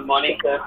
Good morning, sir.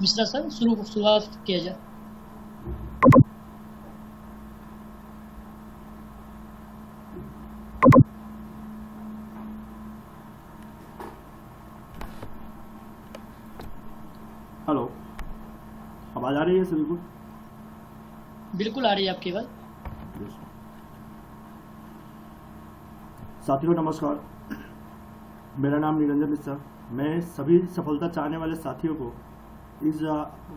Mishra sir शुरुआत किया जाए। हेलो, आवाज आ रही है सभी को? बिल्कुल आ रही है आपकी आवाज। साथियों नमस्कार, मेरा नाम निरंजन मिश्रा। मैं सभी सफलता चाहने वाले साथियों को इस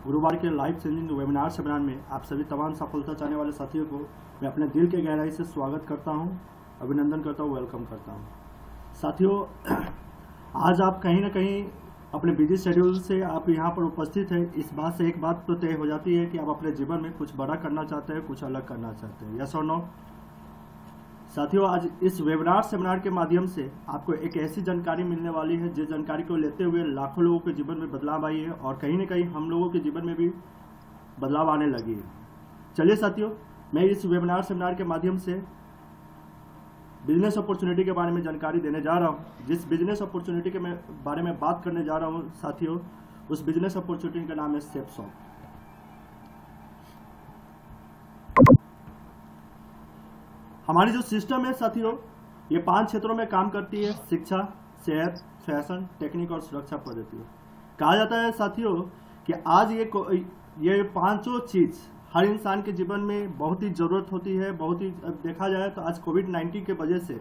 गुरुवार के लाइव चैलेंजिंग वेबिनार सेमिनार में आप सभी तमाम सफलता चाहने वाले साथियों को मैं अपने दिल के गहराई से स्वागत करता हूं, अभिनंदन करता हूं, वेलकम करता हूं। साथियों, आज आप कहीं ना कहीं अपने बिजी शेड्यूल से आप यहाँ पर उपस्थित हैं। इस बात से एक बात तो तय हो जाती है कि आप अपने जीवन में कुछ बड़ा करना चाहते हैं, कुछ अलग करना चाहते हैं, यस और नो। साथियों, आज इस वेबिनार सेमिनार के माध्यम से आपको एक ऐसी जानकारी मिलने वाली है जिस जानकारी को लेते हुए लाखों लोगों के जीवन में बदलाव आई है और कहीं न कहीं हम लोगों के जीवन में भी बदलाव आने लगी है। चलिए साथियों, मैं इस वेबिनार सेमिनार के माध्यम से बिजनेस अपॉर्चुनिटी के बारे में जानकारी देने जा रहा हूँ। जिस बिजनेस अपॉर्चुनिटी के बारे में बात करने जा रहा हूँ साथियों, उस बिजनेस अपॉर्चुनिटी का नाम है सेपसॉफ्ट। हमारी जो सिस्टम है साथियों, ये 5 क्षेत्रों में काम करती है: शिक्षा, सेहत, फैशन, टेक्निक और सुरक्षा पद्धति। कहा जाता है साथियों कि आज ये पांचों चीज हर इंसान के जीवन में बहुत ही जरूरत होती है। बहुत ही देखा जाए तो आज कोविड-19 के वजह से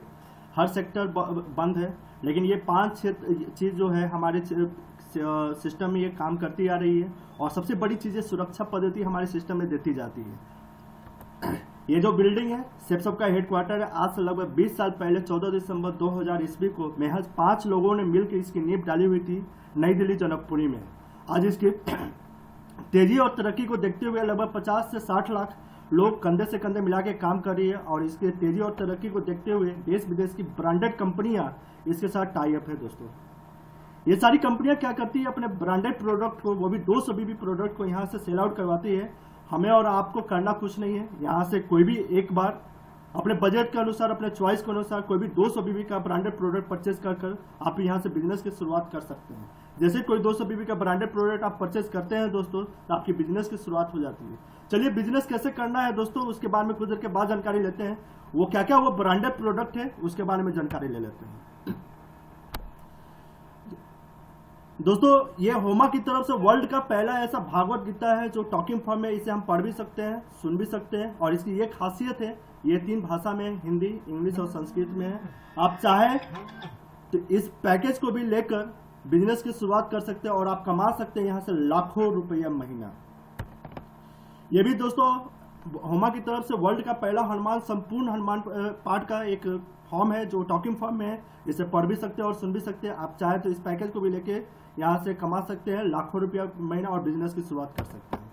हर सेक्टर बंद है, लेकिन ये 5 चीज जो है हमारे सिस्टम में ये काम करती आ रही है। और सबसे बड़ी चीज है सुरक्षा पद्धति हमारे सिस्टम में देती जाती है। ये जो बिल्डिंग है सेपसॉफ्ट का हेडक्वार्टर है। आज से लगभग 20 साल पहले 14 दिसंबर 2000 ईस्वी को महज 5 लोगों ने मिलकर इसकी नींव डाली हुई थी नई दिल्ली जनकपुरी में। आज इसकी तेजी और तरक्की को देखते हुए लगभग 50 से 60 लाख लोग कंधे से कंधे मिला के काम कर रही है। और इसके तेजी और तरक्की को देखते हुए देश विदेश की ब्रांडेड कंपनियां इसके साथ टाई अप है। दोस्तों, ये सारी कंपनियां क्या करती है, अपने ब्रांडेड प्रोडक्ट को, वो भी 200 बीबी प्रोडक्ट को यहाँ से सेल आउट करवाती है। हमें और आपको करना कुछ नहीं है, यहाँ से कोई भी एक बार अपने बजट के अनुसार, अपने चॉइस के अनुसार कोई भी 200 बीबी का ब्रांडेड प्रोडक्ट परचेज कर आप यहाँ से बिजनेस की शुरुआत कर सकते हैं। जैसे कोई 200 बीबी का ब्रांडेड प्रोडक्ट आप परचेज करते हैं दोस्तों, तो आपकी बिजनेस की शुरुआत हो जाती है। चलिए, बिजनेस कैसे करना है दोस्तों, उसके बारे में कुछ देर के बाद जानकारी लेते हैं। वो क्या क्या वो ब्रांडेड प्रोडक्ट है उसके बारे में जानकारी ले लेते हैं। दोस्तों, ये होमा की तरफ से वर्ल्ड का पहला ऐसा भागवत गीता है जो टॉकिंग फॉर्म में, इसे हम पढ़ भी सकते हैं, सुन भी सकते हैं। और इसकी ये खासियत है, ये 3 भाषा में, हिंदी, इंग्लिश और संस्कृत में है। आप चाहे तो इस पैकेज को भी लेकर बिजनेस की शुरुआत कर सकते हैं और आप कमा सकते हैं यहाँ से लाखों रुपया महीना। ये भी दोस्तों होमा की तरफ से वर्ल्ड का पहला हनुमान संपूर्ण हनुमान पाठ का एक फॉर्म है जो टॉकिंग फॉर्म में है। इसे पढ़ भी सकते हैं और सुन भी सकते हैं। आप चाहे तो इस पैकेज को भी लेके यहाँ से कमा सकते हैं लाखों रुपया महीना और बिजनेस की शुरुआत कर सकते हैं।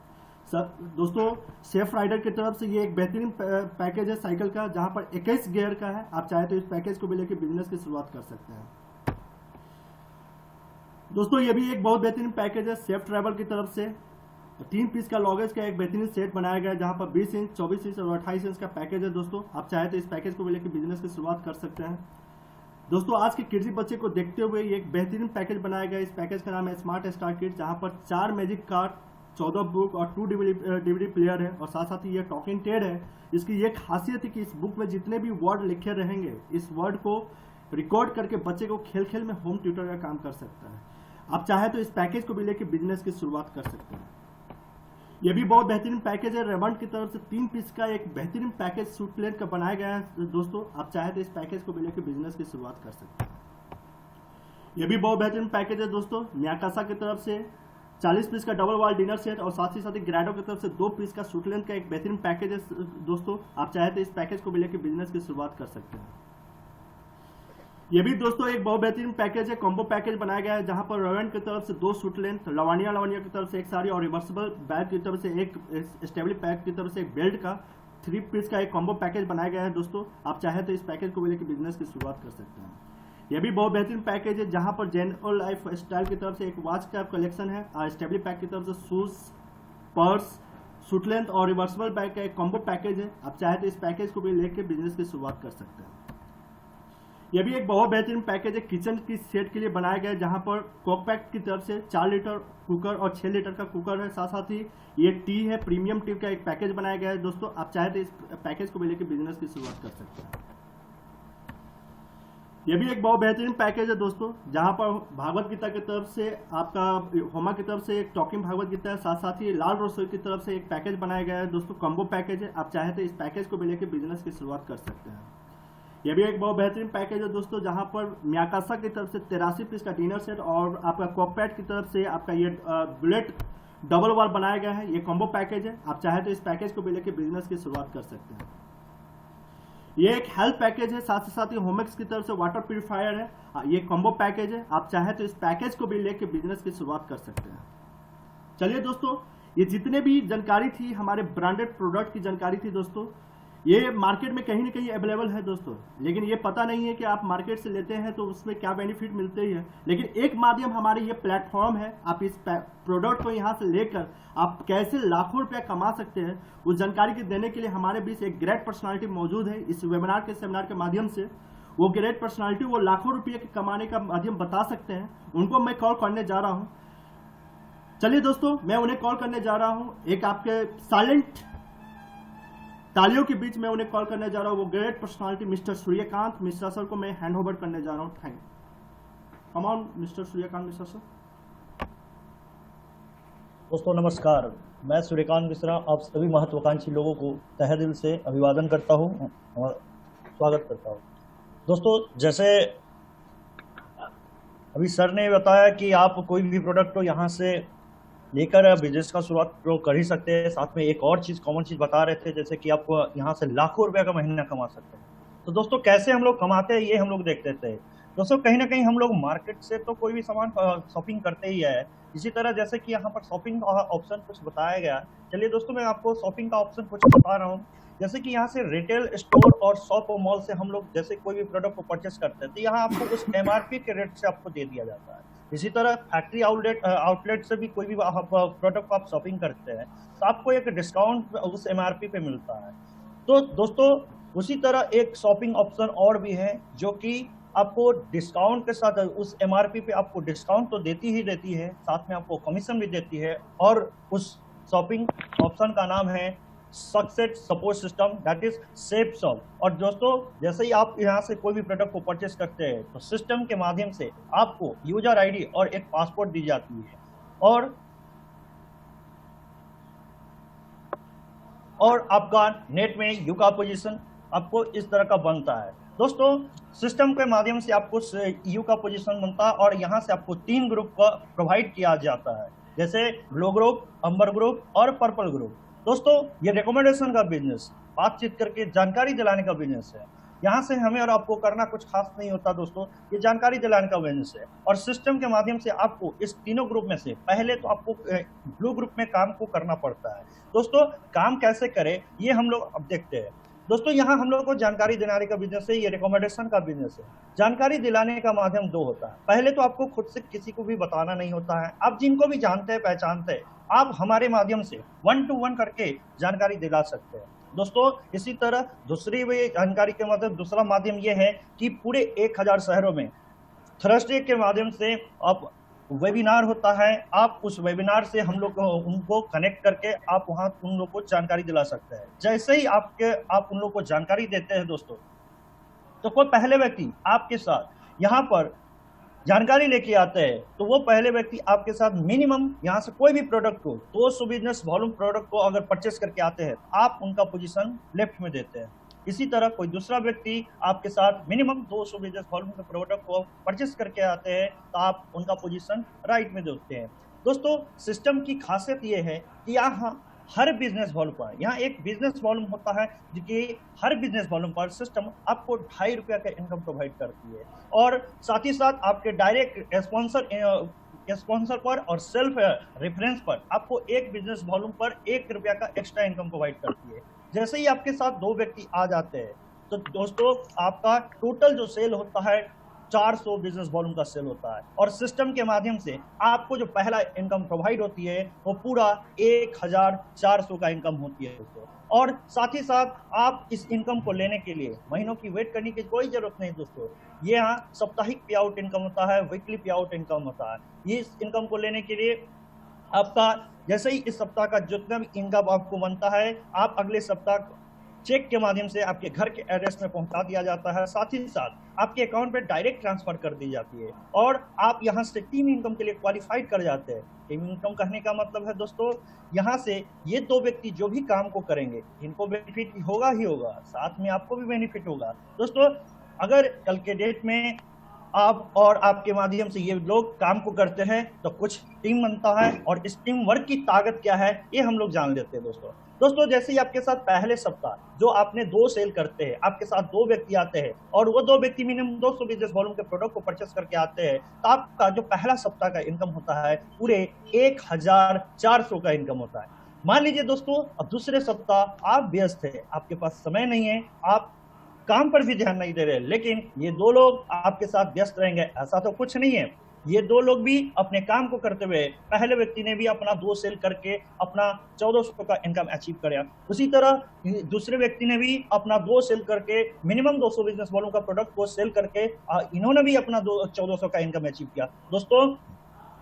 सर दोस्तों सेफ राइडर की तरफ से ये एक बेहतरीन पैकेज है साइकिल का, जहाँ पर 21 गियर का है। आप चाहे तो इस पैकेज को भी लेके बिजनेस की शुरुआत कर सकते हैं। दोस्तों ये भी एक बहुत बेहतरीन पैकेज है सेफ ट्रैवल की तरफ से। 3 पीस का लॉगेज का एक बेहतरीन सेट बनाया गया है, जहां पर 20 इंच 24 इंच और 28 इंच का पैकेज है। दोस्तों आप चाहे तो इस पैकेज को भी लेकर बिजनेस की शुरुआत कर सकते हैं। दोस्तों आज के किड्स बच्चे को देखते हुए ये एक बेहतरीन पैकेज बनाया गया है। इस पैकेज का नाम है स्मार्ट स्टार किट, जहां पर 4 मैजिक कार्ड, 14 बुक और 2 डीवीडी प्लेयर है और साथ साथ ही ये टॉकिंग टेड है। इसकी ये खासियत है कि इस बुक में जितने भी वर्ड लिखे रहेंगे, इस वर्ड को रिकॉर्ड करके बच्चे को खेल खेल में होम ट्यूटर का काम कर सकता है। आप चाहे तो इस पैकेज को भी लेकर बिजनेस की शुरुआत कर सकते हैं। ये भी बहुत बेहतरीन पैकेज है। रेमंड की तरफ से 3 पीस का एक बेहतरीन पैकेज सूट प्लेट का बनाया गया है। दोस्तों आप चाहे तो इस पैकेज को भी लेकर बिजनेस की शुरुआत कर सकते हैं। ये भी बहुत बेहतरीन पैकेज है दोस्तों। मियाकासा की तरफ से 40 पीस का डबल वॉल डिनर सेट और साथ ही ग्रैडो की तरफ से 2 पीस का सूट लेंथ का एक बेहतरीन पैकेज है। दोस्तों आप चाहे तो इस पैकेज को भी लेकर बिजनेस की शुरुआत कर सकते हैं। ये भी दोस्तों एक बहुत बेहतरीन पैकेज है, कॉम्बो पैकेज बनाया गया है, जहां पर रॉयन की तरफ से 2 सूट लेंथ, लवानिया की तरफ से एक साड़ी और रिवर्सिबल बैग की तरफ से एक स्टेबली पैक की तरफ से एक बेल्ट का 3 पीस का एक कॉम्बो पैकेज बनाया गया है। दोस्तों आप चाहे तो इस पैकेज को भी लेकर बिजनेस की शुरुआत कर सकते हैं। यह भी बहुत बेहतरीन पैकेज है, जहां पर जनरल लाइफ स्टाइल की तरफ से एक वॉच का कलेक्शन है और स्टेबली पैक की तरफ से शूज, पर्स, सूट लेंथ और रिवर्सिबल बैग का एक कॉम्बो पैकेज है। आप चाहे तो इस पैकेज को भी लेकर बिजनेस की शुरुआत कर सकते हैं। यह भी एक बहुत बेहतरीन पैकेज है, किचन की सेट के लिए बनाया गया है, जहां पर कॉकपैक की तरफ से 4 लीटर कुकर और 6 लीटर का कुकर है। साथ साथ ही ये टी है, प्रीमियम टी का एक पैकेज बनाया गया है। दोस्तों आप चाहे तो इस पैकेज को भी लेकर बिजनेस की शुरुआत कर सकते हैं। यह भी एक बहुत बेहतरीन पैकेज है दोस्तों, जहां पर भागवत गीता की तरफ से आपका होमा की तरफ से एक टॉकिंग भागवत गीता है, साथ साथ ही लाल रसोई की तरफ से एक पैकेज बनाया गया है। दोस्तों कॉम्बो पैकेज है। आप चाहे तो इस पैकेज को भी लेकर बिजनेस की शुरुआत कर सकते हैं। यह भी एक बहुत बेहतरीन पैकेज है दोस्तों, जहां पर मियाकासा की तरफ से 83 पीस का डिनर सेट और आपका कॉकपैट की तरफ से आपका ये बुलेट डबल वॉल बनाया गया है। ये कॉम्बो पैकेज है। आप चाहे तो इस पैकेज को भी लेकर बिजनेस की शुरुआत कर सकते हैं। ये एक हेल्थ पैकेज है, साथ ही होमेक्स की तरफ से वाटर प्यूरिफायर है। ये कॉम्बो पैकेज है। आप चाहे तो इस पैकेज को भी लेकर बिजनेस की शुरुआत कर सकते हैं। चलिए दोस्तों, ये जितने भी जानकारी थी हमारे ब्रांडेड प्रोडक्ट की जानकारी थी दोस्तों, ये मार्केट में कहीं ना कहीं अवेलेबल है दोस्तों, लेकिन ये पता नहीं है कि आप मार्केट से लेते हैं तो उसमें क्या बेनिफिट मिलते ही है। लेकिन एक माध्यम हमारे ये प्लेटफॉर्म है, आप इस प्रोडक्ट को यहाँ से लेकर आप कैसे लाखों रुपया कमा सकते हैं, उस जानकारी के देने के लिए हमारे बीच एक ग्रेट पर्सनालिटी मौजूद है। इस वेबिनार के सेमिनार के माध्यम से वो ग्रेट पर्सनालिटी वो लाखों रुपये के कमाने का माध्यम बता सकते हैं। उनको मैं कॉल करने जा रहा हूँ। चलिए दोस्तों, मैं उन्हें कॉल करने जा रहा हूँ। एक आपके साइलेंट तालियों के बीच में उन्हें कॉल करने जा रहा हूँ। वो great personality mister Suryakant Mishra sir को मैं हैंड ओवर करने जा रहा हूँ। Thank you. Come on mister Suryakant Mishra sir. दोस्तों नमस्कार, मैं सूर्यकांत मिश्रा आप सभी महत्वाकांक्षी लोगों को तहे दिल से अभिवादन करता हूँ और स्वागत करता हूँ। दोस्तों जैसे अभी सर ने बताया कि आप कोई भी प्रोडक्ट को यहाँ से लेकर बिजनेस का शुरुआत कर ही सकते हैं। साथ में एक और चीज़ कॉमन चीज़ बता रहे थे, जैसे कि आपको यहाँ से लाखों रुपए का महीना कमा सकते हैं। तो दोस्तों कैसे हम लोग कमाते हैं ये हम लोग देखते थे। दोस्तों कहीं ना कहीं हम लोग मार्केट से तो कोई भी सामान शॉपिंग करते ही है। इसी तरह जैसे कि यहाँ पर शॉपिंग का ऑप्शन कुछ बताया गया। चलिए दोस्तों मैं आपको शॉपिंग का ऑप्शन कुछ बता रहा हूँ। जैसे कि यहाँ से रिटेल स्टोर और शॉप और मॉल से हम लोग जैसे कोई भी प्रोडक्ट को परचेस करते हैं तो यहाँ आपको उस MRP के रेट से आपको दे दिया जाता है। इसी तरह फैक्ट्री आउटलेट से भी कोई भी प्रोडक्ट को आप शॉपिंग करते हैं तो आपको एक डिस्काउंट उस MRP पे मिलता है। तो दोस्तों उसी तरह एक शॉपिंग ऑप्शन और भी है जो कि आपको डिस्काउंट के साथ उस MRP पे आपको डिस्काउंट तो देती ही देती है, साथ में आपको कमीशन भी देती है। और उस शॉपिंग ऑप्शन का नाम है success support system, that is safe shop. और दोस्तों जैसे ही आप यहाँ से कोई भी प्रोडक्ट को परचेस करते हैं तो सिस्टम के माध्यम से आपको यूजर ID और एक पासपोर्ट दी जाती है और आपका नेट में यू का पोजीशन आपको इस तरह का बनता है। दोस्तों सिस्टम के माध्यम से आपको यू का पोजीशन बनता है और यहाँ से आपको 3 ग्रुप का प्रोवाइड किया जाता है, जैसे ब्लू ग्रुप, अम्बर ग्रुप और पर्पल ग्रुप। दोस्तों ये रिकमेंडेशन का बिजनेस, बातचीत करके जानकारी दिलाने का बिजनेस है। यहाँ से हमें और आपको करना कुछ खास नहीं होता दोस्तों, ये जानकारी दिलाने का बिजनेस है। और सिस्टम के माध्यम से आपको इस तीनों ग्रुप में से पहले तो आपको ब्लू ग्रुप में काम को करना पड़ता है। दोस्तों काम कैसे करें ये हम लोग अब देखते हैं। दोस्तों यहाँ हम लोग को जानकारी दिलाने का बिजनेस है, ये रिकमेंडेशन का बिजनेस है। जानकारी दिलाने का माध्यम 2 होता है। पहले तो आपको खुद से किसी को भी बताना नहीं होता है, आप जिनको भी जानते हैं पहचानते हैं आप हमारे माध्यम से 1 to 1 करके जानकारी दिला सकते हैं। दोस्तों इसी तरह दूसरी भी जानकारी के माध्यम, दूसरा माध्यम ये है कि पूरे 1000 शहरों में थर्सडे के माध्यम से आप वेबिनार होता है, आप उस वेबिनार से हम लोग उनको कनेक्ट करके आप वहां उन लोग को जानकारी दिला सकते हैं। जैसे ही आप उन लोग को जानकारी देते हैं दोस्तों, तो कोई पहले व्यक्ति आपके साथ यहाँ पर जानकारी लेके आते हैं, तो वो पहले व्यक्ति आपके साथ मिनिमम यहाँ से कोई भी प्रोडक्ट को 200 बिजनेस वॉल्यूम प्रोडक्ट को अगर परचेस करके आते हैं, आप उनका पोजीशन लेफ्ट में देते हैं। इसी तरह कोई दूसरा व्यक्ति आपके साथ मिनिमम 200 बिजनेस वॉल्यूम के प्रोडक्ट को परचेस करके आते हैं, तो आप उनका पोजीशन राइट में देते हैं। दोस्तों सिस्टम की खासियत ये है कि यहाँ हर बिजनेस वॉल्यूम पर, यहाँ एक बिजनेस वॉल्यूम होता है जो कि हर बिजनेस वॉल्यूम पर सिस्टम आपको 2.5 रुपया का इनकम प्रोवाइड करती है। और साथ ही साथ आपके डायरेक्ट स्पॉन्सर पर और सेल्फ रेफरेंस पर आपको एक बिजनेस वॉल्यूम पर 1 रुपया का एक्स्ट्रा इनकम प्रोवाइड करती है। जैसे ही आपके साथ 2 व्यक्ति आ जाते हैं, तो दोस्तों आपका टोटल जो सेल होता है 400 बिजनेस वॉल्यूम का सेल होता है। और सिस्टम के माध्यम से आपको जो पहला इनकम प्रोवाइड होती है वो पूरा 1400 का इनकम होती है दोस्तों। और साथ ही साथ आप इस इनकम को लेने के लिए महीनों की वेट करने की कोई जरूरत नहीं दोस्तों। ये यहाँ साप्ताहिक पे आउट इनकम होता है, वीकली पे आउट इनकम होता है। ये इस इनकम को लेने के लिए आपका जैसे ही इस सप्ताह का जितना भी इनकम आपको बनता है, आप अगले सप्ताह चेक के माध्यम से आपके घर के एड्रेस में पहुंचा दिया जाता है, साथ ही साथ आपके अकाउंट पे डायरेक्ट ट्रांसफर कर दी जाती है और आप यहां से टीम इनकम के लिए क्वालिफाइड कर जाते हैं। टीम इनकम कहने का मतलब है दोस्तों, यहां से ये 2 व्यक्ति जो भी काम को करेंगे इनको बेनिफिट होगा ही होगा, साथ में आपको भी बेनिफिट होगा। दोस्तों अगर कल के डेट में आप और आपके माध्यम से ये लोग काम को करते हैं तो कुछ टीम बनता है, और इस टीम वर्क की ताकत क्या है ये हम लोग जान लेते हैं दोस्तों जैसे ही आपके साथ पहले सप्ताह जो आपने 2 सेल करते हैं, आपके साथ 2 व्यक्ति आते हैं और वो 2 व्यक्ति मिनिमम 200 बिजनेस वॉल्यूम के प्रोडक्ट को परचेस करके आते हैं, तो आपका जो पहला सप्ताह का इनकम होता है पूरे 1400 का इनकम होता है। मान लीजिए दोस्तों अब दूसरे सप्ताह आप व्यस्त है, आपके पास समय नहीं है, आप काम पर भी ध्यान नहीं दे रहे, लेकिन ये 2 लोग आपके साथ व्यस्त रहेंगे ऐसा तो कुछ नहीं है। ये 2 लोग भी अपने काम को करते हुए, पहले व्यक्ति ने भी अपना 2 सेल करके अपना 1400 का इनकम अचीव किया, उसी तरह दूसरे व्यक्ति ने भी अपना 2 सेल करके मिनिमम 200 बिजनेस वॉल्यूम का प्रोडक्ट को सेल करके इन्होंने भी अपना 1400 का इनकम अचीव किया। दोस्तों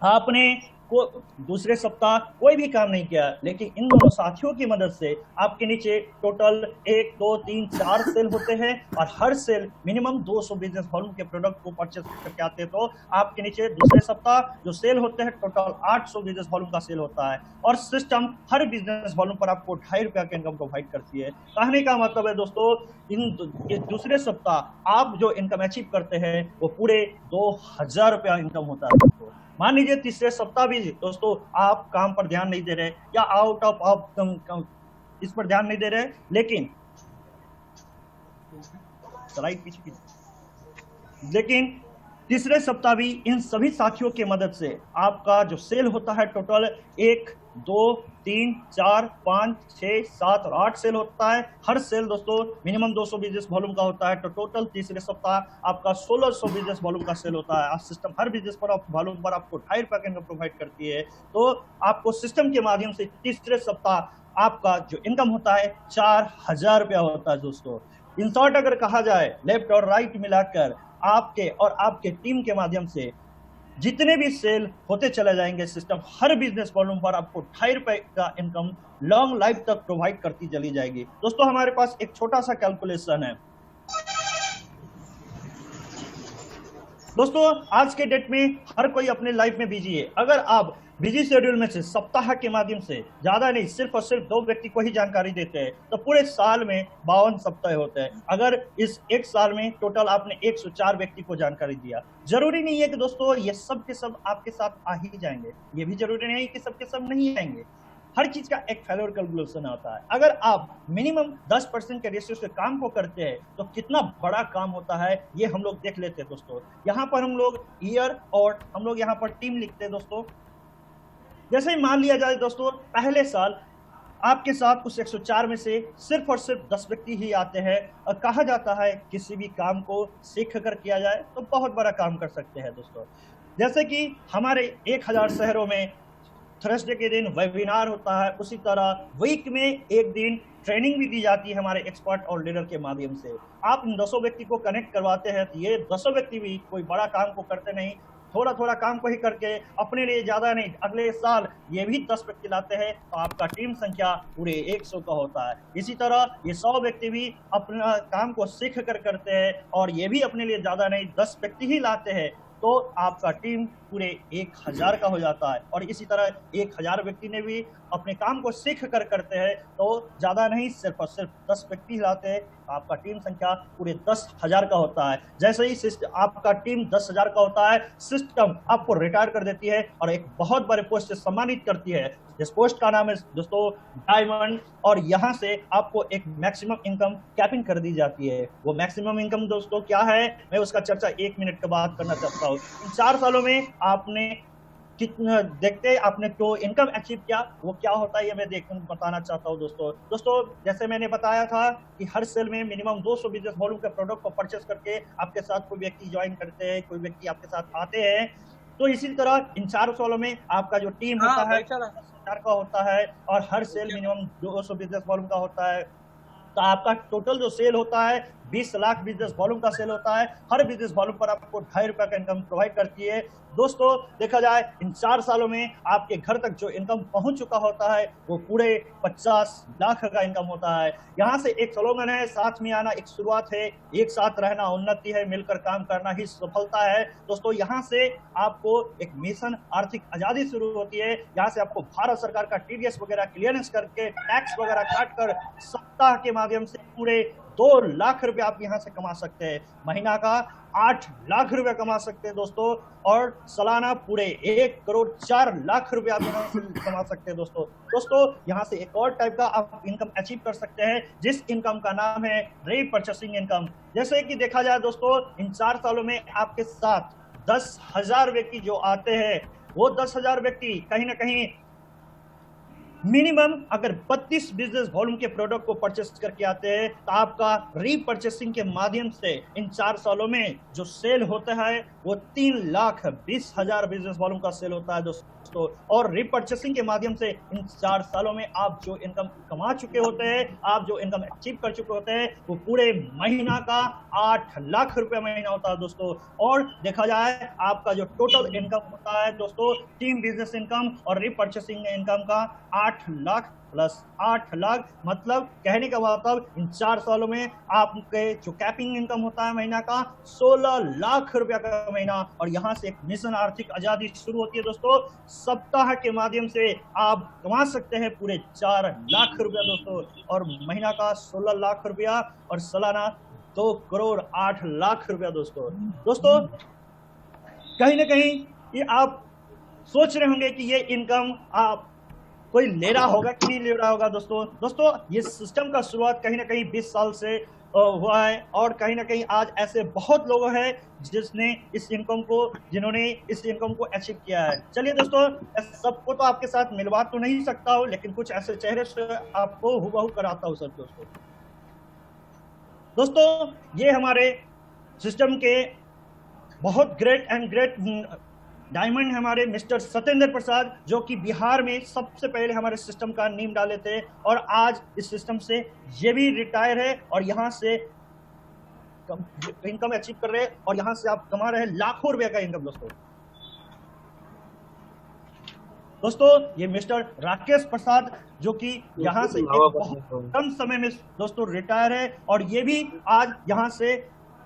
आपने को दूसरे सप्ताह कोई भी काम नहीं किया, लेकिन इन दोनों साथियों की मदद से आपके नीचे टोटल 1, 2, 3, 4 सेल होते हैं और हर सेल मिनिमम 200 बिजनेस वॉल्यूम के प्रोडक्ट को परचेस करके आते हैं, तो आपके नीचे दूसरे सप्ताह जो सेल होते हैं टोटल 800 बिजनेस वॉल्यूम का सेल होता है। और सिस्टम हर बिजनेस वॉल्यूम पर आपको 2.5 रुपया का इनकम प्रोवाइड करती है। कहने का मतलब है दोस्तों इन दूसरे सप्ताह आप जो इनकम अचीव करते हैं वो पूरे 2000 रुपया इनकम होता है दोस्तों। मान लीजिए तीसरे सप्ताह भी दोस्तों आप काम पर ध्यान नहीं दे रहे या आउट ऑफ इस पर ध्यान नहीं दे रहे, लेकिन तीसरे सप्ताह भी इन सभी साथियों की मदद से आपका जो सेल होता है टोटल 1, 2, 3, 4, 5, 6, 7 और 8 सेल होता है। हर सेल दोस्तों मिनिमम 200 बिजनेस वॉल्यूम का होता है, तो टोटल तीसरे सप्ताह आपका 1600 बिजनेस वॉल्यूम का सेल होता है। सिस्टम हर बिजनेस पर वॉल्यूम पर आपको 2.5 रुपया का इनकम प्रोवाइड करती है, तो आपको सिस्टम के माध्यम से तीसरे सप्ताह आपका जो इनकम होता है 4000 रुपया होता है दोस्तों। इन शॉर्ट अगर कहा जाए लेफ्ट और राइट मिलाकर आपके और आपके टीम के माध्यम से जितने भी सेल होते चले जाएंगे, सिस्टम हर बिजनेस वॉल्यूम पर आपको 2.5 रुपए का इनकम लॉन्ग लाइफ तक प्रोवाइड करती चली जाएगी। दोस्तों हमारे पास एक छोटा सा कैलकुलेशन है दोस्तों, आज के डेट में हर कोई अपने लाइफ में बिजी है। अगर आप बिजी शेड्यूल में से सप्ताह के माध्यम से ज्यादा नहीं, सिर्फ और सिर्फ 2 व्यक्ति को ही जानकारी देते हैं, तो पूरे साल में 52 सप्ताह होते हैं। अगर इस एक साल में टोटल आपने 104 व्यक्ति को जानकारी दिया, जरूरी नहीं है कि दोस्तों ये सब के सब आपके साथ आ ही जाएंगे, ये भी जरूरी नहीं है कि सबके सब नहीं आएंगे। हर चीज का एक फेल्योर कैलकुलेशन होता है। अगर आप मिनिमम 10% के रेशियो से काम को करते हैं तो कितना बड़ा काम होता है ये हम लोग देख लेते हैं दोस्तों। यहाँ पर हम लोग ईयर और हम लोग यहाँ पर टीम लिखते हैं दोस्तों। जैसे ही मान लिया जाए दोस्तों, पहले साल आपके साथ उस 104 में से सिर्फ और सिर्फ 10 व्यक्ति ही आते हैं, और कहा जाता है किसी भी काम को सीख कर किया जाए तो बहुत बड़ा काम कर सकते हैं दोस्तों। जैसे कि हमारे 1000 शहरों में थर्सडे के दिन वेबिनार होता है, उसी तरह वीक में एक दिन ट्रेनिंग भी दी जाती है हमारे एक्सपर्ट और लीडर के माध्यम से। आप इन 10 व्यक्ति को कनेक्ट करवाते हैं तो ये 10 व्यक्ति भी कोई बड़ा काम को करते नहीं, थोड़ा थोड़ा काम को ही करके अपने लिए ज्यादा नहीं, अगले साल ये भी 10 व्यक्ति लाते हैं तो आपका टीम संख्या पूरे 100 का होता है। इसी तरह ये 100 व्यक्ति भी अपना काम को सीख कर करते हैं और ये भी अपने लिए ज्यादा नहीं 10 व्यक्ति ही लाते हैं तो आपका टीम पूरे 1000 का हो जाता है। और इसी तरह 1000 व्यक्ति ने भी अपने काम को सीख कर करते हैं तो ज्यादा नहीं, सिर्फ और सिर्फ 10 व्यक्ति लाते हैं, आपका टीम संख्या पूरे 10,000 का होता है। जैसे ही आपका टीम 10,000 का होता है, सिस्टम आपको रिटायर कर देती है और एक बहुत बड़े पोस्ट से सम्मानित करती है, जिस पोस्ट का नाम है दोस्तों डायमंड। और यहाँ से आपको एक मैक्सिमम इनकम कैपिंग कर दी जाती है। वो मैक्सिमम इनकम दोस्तों क्या है, मैं उसका चर्चा 1 मिनट के बाद करना चाहता हूँ। इन 4 सालों में आपने कितना देखते आपने तो इनकम अचीव किया, वो क्या होता है ये मैं बताना चाहता हूँ दोस्तों। जैसे मैंने बताया था कि हर सेल में मिनिमम 200 बिजनेस वॉल्यूम के प्रोडक्ट को परचेस करके आपके साथ कोई व्यक्ति ज्वाइन करते हैं, कोई व्यक्ति आपके साथ आते हैं। तो इसी तरह इन 4 सालों में आपका जो टीम होता है 10,000 का होता है और हर सेल मिनिमम 200 बिजनेस वॉल्यूम का होता है। तो आपका टोटल जो सेल होता है 20 लाख बिजनेस वॉल्यूम का सेल होता है। हर बिजनेस वॉल्यूम पर आपको 2.5 रुपए का इनकम प्रोवाइड करती है। दोस्तों देखा जाए इन 4 सालों में आपके घर तक जो इनकम पहुंच चुका होता है वो पूरे 50 लाख का इनकम होता है। यहाँ से एक स्लोगन है, साथ में आना एक शुरुआत है, एक साथ रहना उन्नति है, मिलकर काम करना ही सफलता है। दोस्तों यहाँ से आपको एक मिशन आर्थिक आजादी शुरू होती है। यहाँ से आपको भारत सरकार का टीडीएस वगैरह क्लियरेंस करके टैक्स वगैरह काट कर सप्ताह के माध्यम से पूरे 2 लाख रुपए आप यहाँ से कमा सकते हैं। महीना का 8 लाख रुपए कमा सकते हैं दोस्तों, और सालाना पूरे 1 करोड़ 4 लाख रुपए आप यहाँ से कमा सकते हैं दोस्तों यहाँ से एक और टाइप का आप इनकम अचीव कर सकते हैं, जिस इनकम का नाम है रीपर्चेसिंग इनकम। जैसे कि देखा जाए दोस्तों, इन 4 सालों में आपके साथ 10,000 व्यक्ति जो आते हैं, वो 10,000 व्यक्ति कहीं ना कहीं मिनिमम अगर 32 बिजनेस वॉल्यूम के प्रोडक्ट को परचेस करके आते हैं तो आपका रीपर्चेसिंग के माध्यम से इन 4 सालों में जो सेल होता है वो 3,20,000 बिजनेस वॉल्यूम का सेल होता है दोस्तों। और रीपर्चेसिंग के माध्यम से इन 4 सालों में आप जो इनकम कमा चुके होते हैं, आप जो इनकम अचीव कर चुके होते हैं, वो पूरे महीना का 8 लाख रुपए महीना होता है दोस्तों। और देखा जाए आपका जो टोटल इनकम होता है दोस्तों, टीम बिजनेस इनकम और रीपर्चेसिंग इनकम का 8 लाख प्लस 8 लाख, मतलब कहने का मतलब इन 4 सालों में आपके जो कैपिंग इनकम होता है महीना का 16 लाख रुपया का महीना। और यहाँ से एक मिशन आर्थिक आजादी शुरू होती है दोस्तों। सप्ताह के माध्यम से आप कमा सकते हैं पूरे 4 लाख रुपया दोस्तों, और महीना का 16 लाख रुपया और सालाना 2 करोड़ 8 लाख रुपया दोस्तों कहीं ना कहीं ये आप सोच रहे होंगे कि ये इनकम आप कोई ले रहा होगा कि नहीं ले रहा होगा दोस्तों ये सिस्टम का शुरुआत कहीं ना कहीं 20 साल से हुआ है, और कहीं ना कहीं आज ऐसे बहुत लोग हैं जिन्होंने इस इनकम को अचीव किया है। चलिए दोस्तों, सबको तो आपके साथ मिलवा तो नहीं सकता हूँ, लेकिन कुछ ऐसे चेहरे से आपको हुबहू कराता हूँ सब दोस्तों ये हमारे सिस्टम के बहुत ग्रेट डायमंड हमारे मिस्टर सत्येंद्र प्रसाद, जो कि बिहार में सबसे पहले हमारे सिस्टम का नींव डाले थे, और आज इस सिस्टम से ये भी रिटायर है और यहाँ से इनकम अचीव कर रहे हैं, और यहाँ से आप कमा रहे हैं लाखों रुपए का इनकम दोस्तों ये मिस्टर राकेश प्रसाद, जो कि यहाँ से बहुत कम समय में दोस्तों रिटायर है, और ये भी आज यहाँ से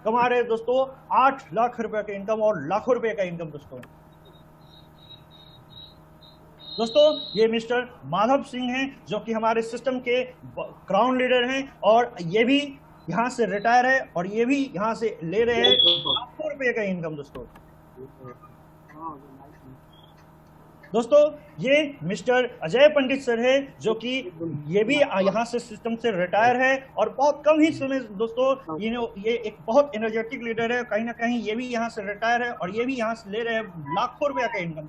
कमा रहे दोस्तों 8 लाख रुपए का इनकम और लाखों रुपए का इनकम दोस्तों ये मिस्टर माधव सिंह हैं जो कि हमारे सिस्टम के क्राउन लीडर हैं, और ये भी यहाँ से रिटायर है, और ये भी यहाँ से ले रहे हैं लाखों रुपए का इनकम। दोस्तों ये मिस्टर अजय पंडित सर है जो कि ये भी यहाँ से सिस्टम से रिटायर है, और बहुत कम ही समय दोस्तों ये एक बहुत एनर्जेटिक लीडर है। कहीं ना कहीं ये भी यहाँ से रिटायर है, और ये भी यहाँ से ले रहे हैं लाखों रुपया का इनकम।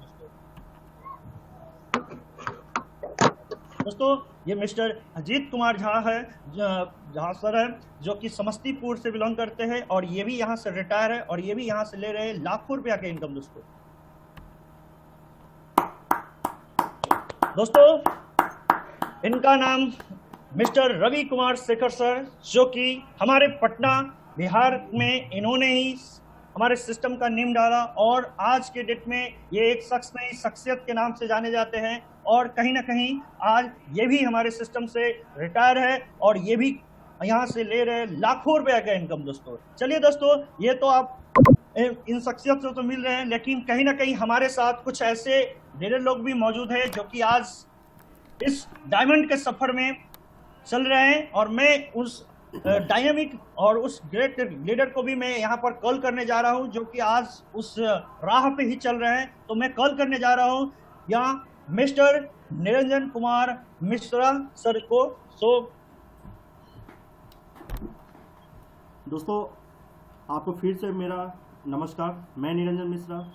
दोस्तों ये मिस्टर अजीत कुमार झा है, झा सर है, जो कि समस्तीपुर से बिलोंग करते हैं, और ये भी यहाँ से रिटायर है, और ये भी यहाँ से ले रहे हैं लाखों रुपया का इनकम। दोस्तों इनका नाम मिस्टर रवि कुमार शेखर सर, जो कि हमारे पटना बिहार में इन्होंने ही हमारे सिस्टम का नेम डाला, और आज के डेट में ये एक शख्स नहीं शख्सियत के नाम से जाने जाते हैं, और कहीं ना कहीं आज ये भी हमारे सिस्टम से रिटायर है, और ये भी यहाँ से ले रहे लाखों रुपया का इनकम। दोस्तों चलिए दोस्तों, ये तो आप इन शख्सियत से तो मिल रहे हैं, लेकिन कहीं ना कहीं हमारे साथ कुछ ऐसे लीडर लोग भी मौजूद हैं जो कि आज इस डायमंड के सफर में चल रहे हैं, और मैं उस डायनामिक और उस ग्रेट लीडर को भी मैं यहाँ पर कॉल करने जा रहा हूँ, जो कि आज उस राह पे ही चल रहे हैं। तो मैं कॉल करने जा रहा हूँ यहाँ मिस्टर निरंजन कुमार मिश्रा सर को। दोस्तों आपको फिर से मेरा नमस्कार। मैं निरंजन मिश्रा,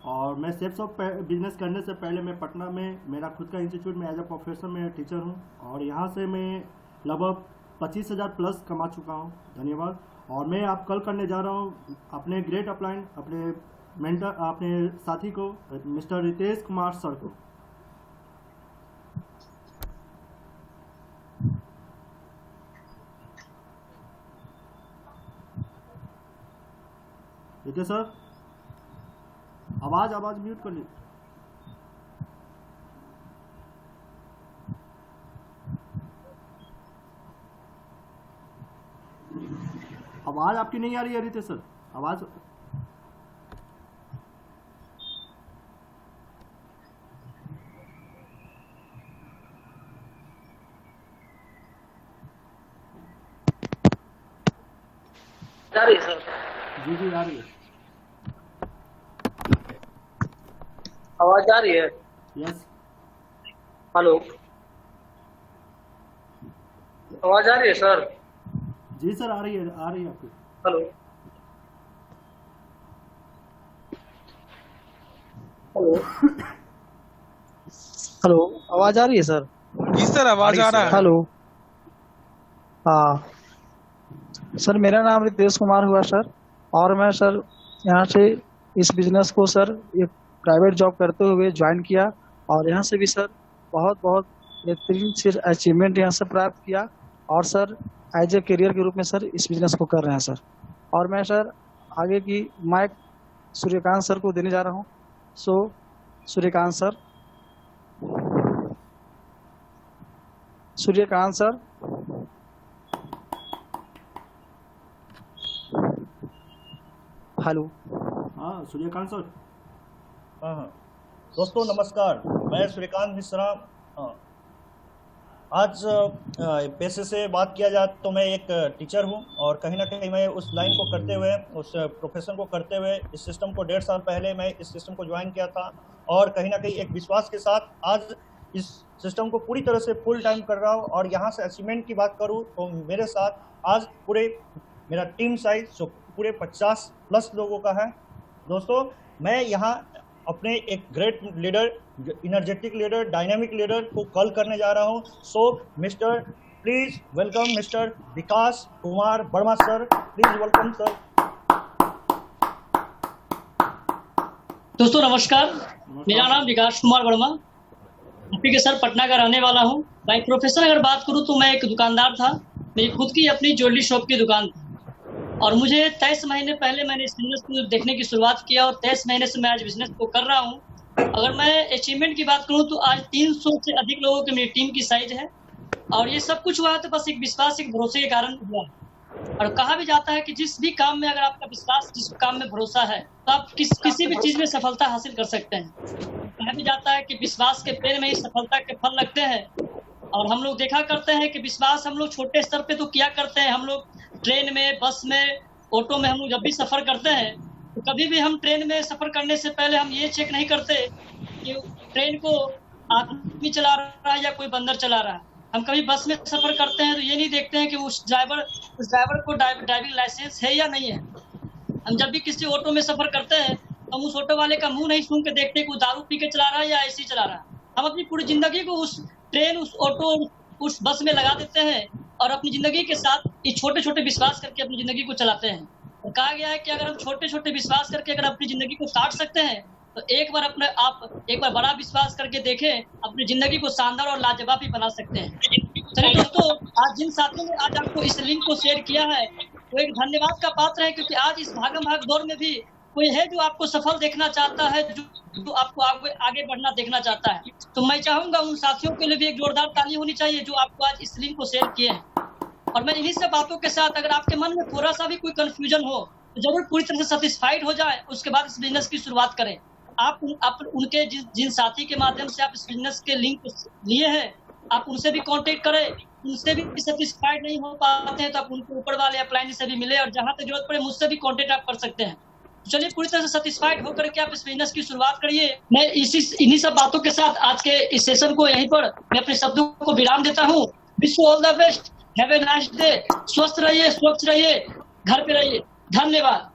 और मैं सेफ्स ऑफ बिजनेस करने से पहले मैं पटना में मेरा खुद का इंस्टीट्यूट में एज अ प्रोफेसर में टीचर हूं, और यहां से मैं लगभग 25,000 प्लस कमा चुका हूं। धन्यवाद। और मैं आप कल करने जा रहा हूं अपने ग्रेट अपलाइन, अपने मेंटर, अपने साथी को, मिस्टर रितेश कुमार सर को। रितेश सर, आवाज म्यूट कर लीजिए। आवाज आपकी नहीं आ रही है रितेश सर, आवाज। आ रही है सर? जी आ रही है। आवाज आ रही है? यस। हेलो, आवाज आ रही है सर? जी सर आ रही है आपकी। हेलो हेलो हेलो, आवाज आ रही है सर? जी सर आवाज आ रहा है। हेलो, हाँ सर, मेरा नाम रितेश कुमार हुआ सर, और मैं सर यहाँ से इस बिजनेस को सर एक प्राइवेट जॉब करते हुए ज्वाइन किया, और यहाँ से भी सर बहुत बहुत बेहतरीन से अचीवमेंट यहाँ से प्राप्त किया, और सर एज ए करियर के रूप में सर इस बिजनेस को कर रहे हैं सर। और मैं सर आगे की माइक सूर्यकांत सर को देने जा रहा हूँ। सो सूर्यकांत सर, हेलो। हाँ सूर्यकांत सर। हाँ दोस्तों नमस्कार, मैं सूर्यकांत मिश्रा। आज पेशे से बात किया जाए तो मैं एक टीचर हूं, और कहीं ना कहीं मैं उस लाइन को करते हुए, उस प्रोफेशन को करते हुए इस सिस्टम को 1.5 साल पहले मैं इस सिस्टम को ज्वाइन किया था, और कहीं ना कहीं एक विश्वास के साथ आज इस सिस्टम को पूरी तरह से फुल टाइम कर रहा हूं। और यहाँ से अचीवमेंट की बात करूँ तो मेरे साथ आज पूरे मेरा टीम साइज जो पूरे 50 प्लस लोगों का है। दोस्तों मैं यहाँ अपने एक great leader, energetic leader, dynamic leader को कॉल करने जा रहा हूँ। So mister please welcome mister Vikas Kumar Verma sir, please welcome sir. दोस्तों नमस्कार, मेरा नाम विकास कुमार वर्मा, यूपी के सर पटना का रहने वाला हूँ। बाई प्रोफेशन अगर बात करूँ तो मैं एक दुकानदार था, मेरी खुद की अपनी ज्वेलरी शॉप की दुकान थी, और मुझे 23 महीने पहले मैंने इस बिजनेस को देखने की शुरुआत किया, और 23 महीने से मैं आज बिजनेस को कर रहा हूँ। अगर मैं अचीवमेंट की बात करूँ तो आज 300 से अधिक लोगों की मेरी टीम की साइज है, और ये सब कुछ हुआ तो बस एक विश्वास, एक भरोसे के कारण हुआ। और कहा भी जाता है कि जिस भी काम में अगर आपका विश्वास, जिस काम में भरोसा है, तो आप किसी भी चीज में सफलता हासिल कर सकते हैं। कहा भी जाता है कि विश्वास के पेड़ में ही सफलता के फल लगते हैं। और हम लोग देखा करते हैं कि विश्वास हम लोग छोटे स्तर पे तो किया करते हैं। हम लोग ट्रेन में, बस में, ऑटो में हम लोग जब भी सफर करते हैं तो कभी भी हम ट्रेन में सफर करने से पहले हम ये चेक नहीं करते कि ट्रेन को आदमी चला रहा है या कोई बंदर चला रहा है। हम कभी बस में सफर करते हैं तो ये नहीं देखते हैं कि उस ड्राइवर को ड्राइविंग लाइसेंस है या नहीं है। हम जब भी किसी ऑटो में सफर करते हैं हम उस ऑटो वाले का मुंह नहीं सुन के देखते कि वो दारू पी के चला रहा है या ऐसे ही चला रहा है। हम अपनी पूरी जिंदगी को उस ट्रेन, उस ऑटो, उस बस में लगा देते हैं और अपनी जिंदगी के साथ ये छोटे छोटे विश्वास करके अपनी जिंदगी को चलाते हैं। और कहा गया है कि अगर हम छोटे छोटे विश्वास करके अगर अपनी जिंदगी को काट सकते हैं तो एक बार बड़ा विश्वास करके देखें, अपनी जिंदगी को शानदार और लाजवाब भी बना सकते हैं। चलिए दोस्तों, आज जिन साथियों ने आज आपको इस लिंक को शेयर किया है वो एक धन्यवाद का पात्र है, क्योंकि आज इस भागम भाग दौर में भी कोई है जो आपको सफल देखना चाहता है, जो आपको आगे बढ़ना देखना चाहता है। तो मैं चाहूंगा उन साथियों के लिए भी एक जोरदार ताली होनी चाहिए जो आपको आज इस लिंक को शेयर किए हैं। और मैं इन्हीं सब बातों के साथ, अगर आपके मन में थोड़ा सा भी कोई कंफ्यूजन हो तो जरूर पूरी तरह से सेटिस्फाइड हो जाए, उसके बाद इस बिजनेस की शुरुआत करें। आप उनके जिन साथी के माध्यम से आप इस बिजनेस के लिंक लिए हैं, आप उनसे भी कांटेक्ट करें। उनसे भी सेटिस्फाइड नहीं हो पाते हैं तो आप उनके ऊपर वाले अपलाइन से भी मिले, और जहां तक जरूरत पड़े मुझसे भी कांटेक्ट आप कर सकते हैं। चलिए पूरी तरह से सेटिस्फाइड होकर के आप इस बिजनेस की शुरुआत करिए। मैं इन्हीं सब बातों के साथ आज के इस सेशन को यहीं पर मैं अपने शब्दों को विराम देता हूँ। Wish you all the best, have a nice day. स्वस्थ रहिए, स्वच्छ रहिए, घर पे रहिए। धन्यवाद।